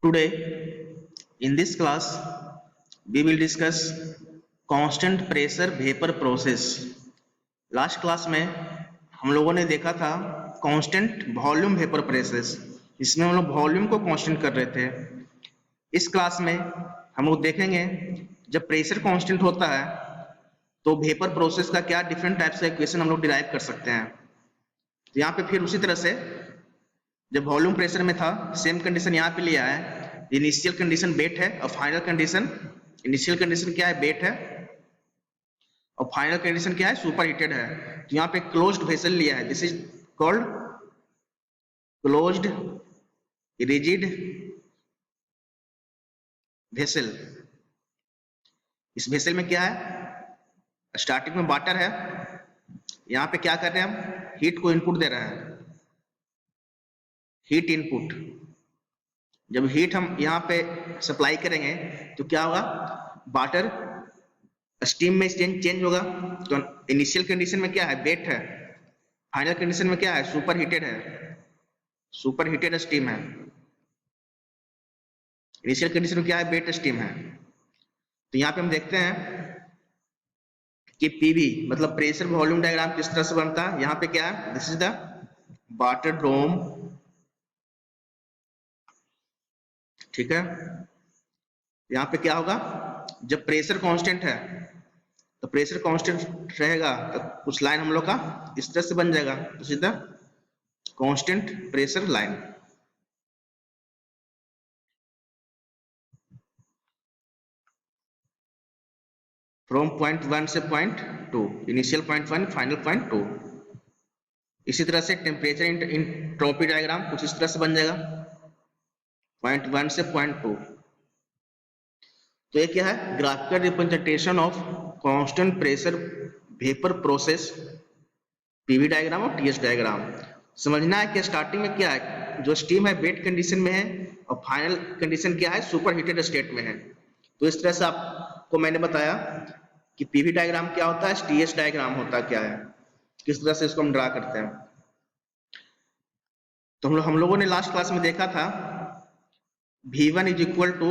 Today, in this class, we will discuss constant pressure vapor process. Last class में हम लोगों ने देखा था कांस्टेंट वॉल्यूम वेपर प्रेसेस, इसमें हम लोग वॉल्यूम को कांस्टेंट कर रहे थे। इस क्लास में हम लोग देखेंगे जब प्रेशर कांस्टेंट होता है तो वेपर प्रोसेस का क्या डिफरेंट टाइप्स का इक्वेशन हम लोग डिराइव कर सकते हैं। तो यहाँ पे फिर उसी तरह से जब वॉल्यूम प्रेशर में था सेम कंडीशन यहाँ पे लिया है। इनिशियल कंडीशन वेट है और फाइनल कंडीशन, इनिशियल कंडीशन क्या है, वेट है और फाइनल कंडीशन क्या है, सुपर हीटेड है। तो यहाँ पे क्लोज्ड वेसल लिया है, this is called closed rigid vessel. इस वेसल में क्या है, स्टार्टिंग में वाटर है, यहाँ पे क्या कर रहे हैं हम, हीट को इनपुट दे रहे हैं, हीट इनपुट। जब हीट हम यहाँ पे सप्लाई करेंगे तो क्या होगा, वाटर स्टीम में चेंज होगा। तो इनिशियल कंडीशन में क्या है, वेट है, फाइनल कंडीशन में क्या है, सुपर हीटेड है, सुपर हीटेड स्टीम है। इनिशियल कंडीशन में क्या है, वेट स्टीम है। तो यहाँ पे हम देखते हैं कि पीवी मतलब प्रेशर वॉल्यूम डायग्राम किस तरह से बनता है। यहाँ पे क्या है, दिस इज द वाटर ड्रोम, ठीक है। यहाँ पे क्या होगा, जब प्रेशर कांस्टेंट है तो प्रेशर कांस्टेंट रहेगा तो कुछ लाइन हम लोग का इस तरह से बन जाएगा, तो सीधा constant pressure line. From point 1 से point 2, initial point 1, final point 2। इसी तरह से टेम्परेचर एंट्रोपी डायग्राम कुछ इस तरह से बन जाएगा, पॉइंट 1 से पॉइंट 2। तो ये क्या है, graphical representation of constant pressure vapour process, PV diagram और टीएस डायग्राम। समझना है कि स्टार्टिंग में क्या है, जो स्टीम है वेट कंडीशन में है और फाइनल कंडीशन क्या है, सुपर हीटेड स्टेट में है। तो इस तरह से आपको मैंने बताया कि पीवी डायग्राम क्या होता है, टीएस डायग्राम होता क्या है, किस तरह से इसको हम ड्रा करते हैं। तो हम लोगों ने लास्ट क्लास में देखा था V1 is equal to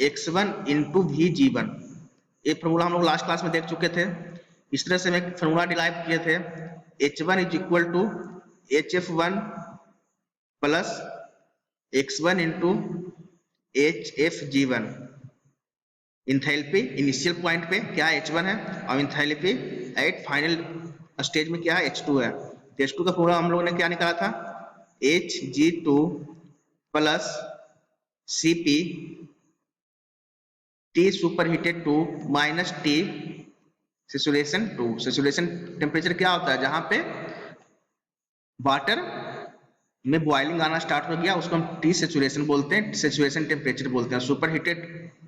x1 into VG1। ये फॉर्मूला हम लोग लास्ट क्लास में देख चुके थे। इस तरह से हम फॉर्मूला डिराइव किए थे, H1 is equal to HF1 plus x1 into HFG1। Enthalpy initial point पे क्या है, H1 है, और इंथैल्पी एट फाइनल स्टेज में क्या है, H2 है। तो H2 का फॉर्मूला हम लोगों ने क्या निकाला था, Hg2 plus Cp T super heated 2 minus T saturation 2। Saturation temperature क्या होता है, जहां पे वाटर में बॉइलिंग आना स्टार्ट हो गया, उसको हम टी सैचुरेशन बोलते हैं, सैचुरेशन टेम्परेचर बोलते हैं। सुपर हीटेड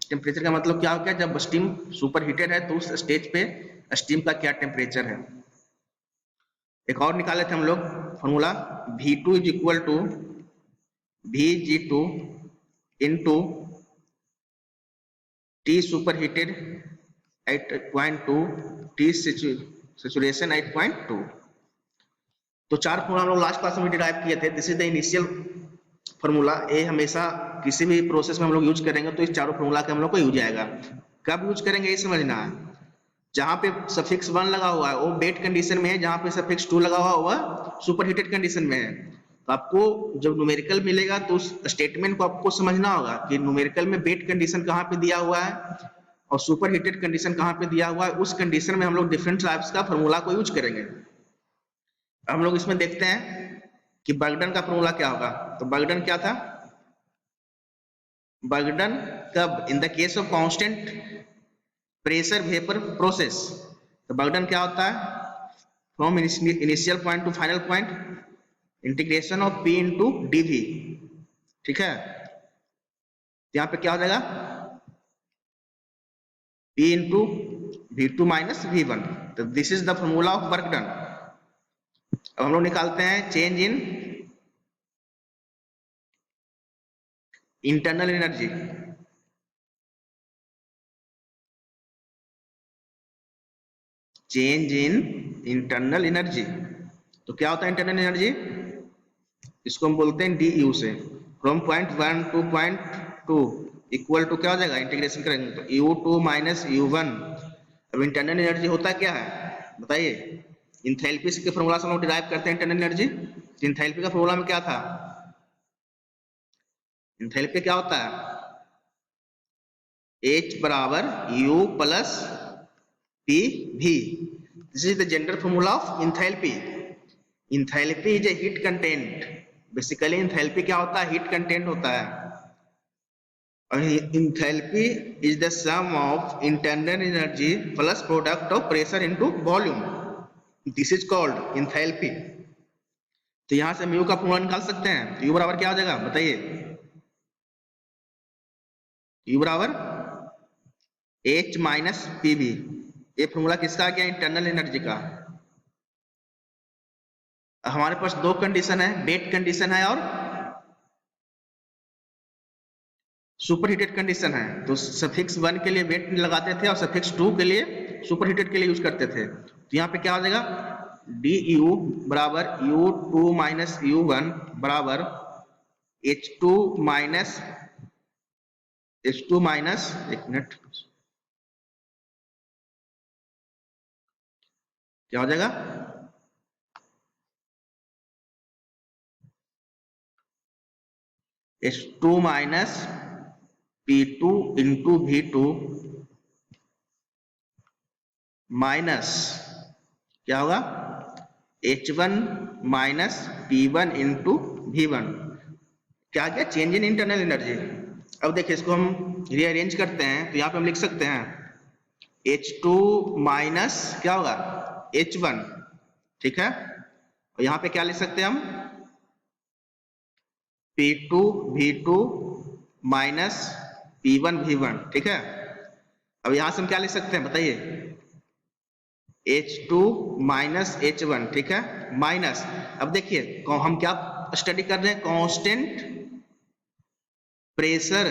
टेम्परेचर का मतलब क्या हो गया, जब स्टीम सुपर हीटेड है तो उस स्टेज पे स्टीम का क्या टेम्परेचर है। एक और निकाले थे हम लोग formula, V2 is equal to VG2 into T super heated 8.2 T saturation 8.2। तो चार फॉर्मूला हम लोग लास्ट क्लास में डिराइव किए थे। This is the initial formula. ये हमेशा किसी भी प्रोसेस में हम लोग यूज करेंगे तो इस चारों फॉर्मूला का हम लोग को यूज आएगा। कब यूज करेंगे ये समझना है, जहां पे सफिक्स 1 लगा हुआ है वो वेट कंडीशन में है, जहां पे सफिक्स 2 लगा हुआ वह सुपर हीटेड कंडीशन में है। तो आपको जब न्यूमेरिकल मिलेगा तो उस स्टेटमेंट को आपको समझना होगा कि न्यूमेरिकल में वेट कंडीशन कहाँ पे दिया हुआ है और सुपर हीटेड कंडीशन कहाँ पे दिया हुआ है। उस कंडीशन में हम लोग डिफरेंट टाइप्स का फॉर्मूला को यूज करेंगे। हम लोग इसमें देखते हैं कि बर्गडन का फॉर्मूला क्या होगा। तो बर्गडन क्या था, बर्गडन कब, in the case of constant pressure vapour process. तो बर्गडन क्या होता है, from initial point two final point integration of P into dV, ठीक है। यहाँ पे क्या हो जाएगा, P into V2 minus V1। तो this is the formula of work done. अब हम लोग निकालते हैं change in internal energy. Change in internal energy, तो क्या होता है इंटरनल एनर्जी, इसको हम बोलते हैं DU से, from point 1 to point 2 equal to क्या हो जाएगा, इंटीग्रेशन करेंगे तो U2 माइनस U1। अब इंटरनल एनर्जी होता क्या है बताइए, इंथैल्पी के फॉर्मूला से हम लोग डिराइव करते हैं इंटरनल एनर्जी। इंथैल्पी का फॉर्मूला में क्या था, इंथैल्पी क्या होता है, H बराबर U plus P V। This is the general formula of enthalpy. Enthalpy is a heat content. Basically enthalpy क्या होता है, हीट कंटेंट होता है। और enthalpy is the sum of internal energy plus product of pressure into volume. This is called enthalpy. तो यहां से mu का फॉर्मूला निकाल सकते हैं। यू बराबर क्या हो जाएगा बताइए, यू बराबर H माइनस पी बी। ये फॉर्मूला किसका आ गया, इंटरनल एनर्जी का। हमारे पास दो कंडीशन है, वेट कंडीशन है और सुपर हीटेड कंडीशन है। तो सफिक्स 1 के लिए वेट लगाते थे और सफिक्स 2 के लिए सुपर हीटेड के लिए यूज करते थे। तो यहाँ पे क्या हो जाएगा, डी यू बराबर U2 माइनस U1 बराबर H2 माइनस एक मिनट, क्या हो जाएगा, H2 minus P2 into V2 minus क्या होगा, H1 minus P1 into V1। क्या क्या, चेंज इन इंटरनल एनर्जी। अब देखिए इसको हम रीअरेंज करते हैं तो यहाँ पे हम लिख सकते हैं H2 माइनस क्या होगा H1, ठीक है। और यहाँ पे क्या लिख सकते हैं हम, P2 V2 minus P1 V1, ठीक है। अब यहां से हम क्या लिख सकते हैं बताइए, H2 माइनस H1, ठीक है, माइनस। अब देखिए हम क्या स्टडी कर रहे हैं, कांस्टेंट प्रेशर।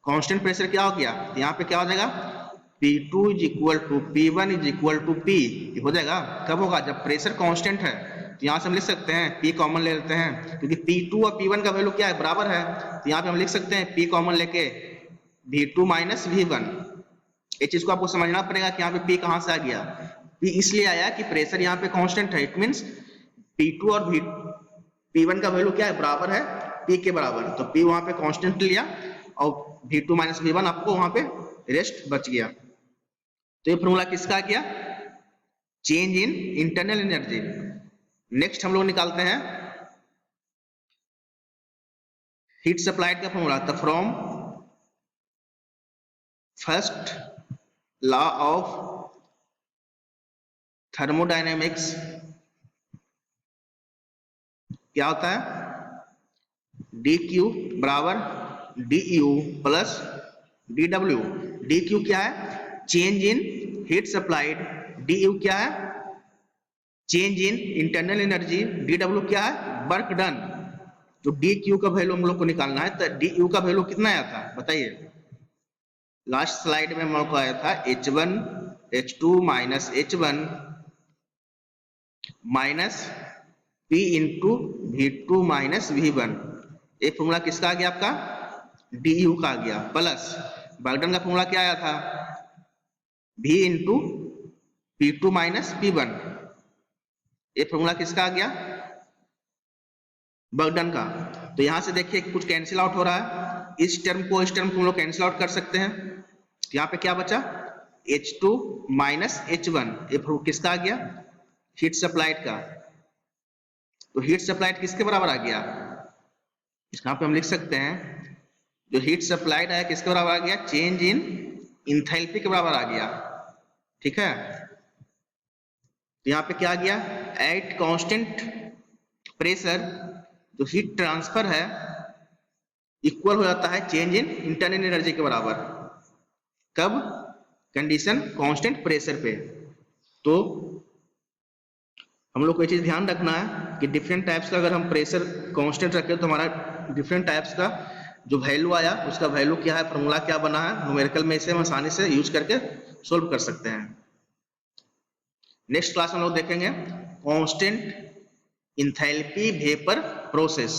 कांस्टेंट प्रेशर क्या हो गया, तो यहाँ पे क्या हो जाएगा, P2 is equal to P1 is equal to P हो जाएगा। कब होगा, जब प्रेशर कांस्टेंट है। तो यहाँ से हम लिख सकते हैं P कॉमन ले लेते हैं, क्योंकि P2 और P1 का वैल्यू क्या है, बराबर है। तो यहाँ पे हम लिख सकते हैं P कॉमन लेके V2 माइनस V1। ये चीज को आपको समझना पड़ेगा कि यहाँ पे P कहाँ से आ गया। P इसलिए आया कि प्रेशर यहाँ पे कांस्टेंट है। इट मींस P2 और P1 का वैल्यू क्या है, बराबर है P के बराबर। तो P वहां पे कांस्टेंट लिया और V2 माइनस V1 आपको वहां पे रेस्ट बच गया। तो ये फॉर्मूला किसका आ गया, change in internal energy. Next हम लोग निकालते हैं हीट सप्लाइड का फॉर्मूला। तो from first law of thermodynamics क्या होता है, dq बराबर du प्लस dw। dq क्या है, change in heat supplied. du क्या है, change in internal energy. dw क्या है, वर्क डन। तो dq का वैल्यू हम लोग को निकालना है। तो du का वैल्यू कितना आया था बताइए, लास्ट स्लाइड में हम लोग को आया था H1 H2 minus H1 minus P into V2 minus V1। एक फॉर्मूला किसका आ गया आपका, du का आ गया, प्लस वर्क डन का फॉर्मूला क्या आया था, V into P2 minus P1। ये फॉर्मूला किसका आ गया, वर्क डन का। तो यहां से देखिए कुछ कैंसिल आउट हो रहा है, इस टर्म को इस टर्म को हम लोग कैंसिल आउट कर सकते हैं। यहाँ पे क्या बचा, H2 माइनस H1। ये किसका आ गया, हीट सप्लाइड का। तो हीट सप्लाइड किसके बराबर आ गया, यहाँ पे हम लिख सकते हैं जो हीट सप्लाइड है किसके बराबर आ गया, चेंज इन इंथैल्पी के बराबर आ गया, ठीक है। तो यहाँ पे क्या आ गया, एट कांस्टेंट प्रेशर जो हीट ट्रांसफर है इक्वल हो जाता है चेंज इन इंटरनल एनर्जी के बराबर। कब, कंडीशन कांस्टेंट प्रेशर पे। तो हम लोग को ये चीज ध्यान रखना है कि डिफरेंट टाइप्स का अगर हम प्रेशर कांस्टेंट रखें तो हमारा डिफरेंट टाइप्स का जो वैल्यू आया उसका वैल्यू क्या है, फॉर्मूला क्या बना है, न्यूमेरिकल में इसे हम आसानी से यूज करके सोल्व कर सकते हैं। नेक्स्ट क्लास में हम लोग देखेंगे कांस्टेंट इंथैल्पी वेपर प्रोसेस।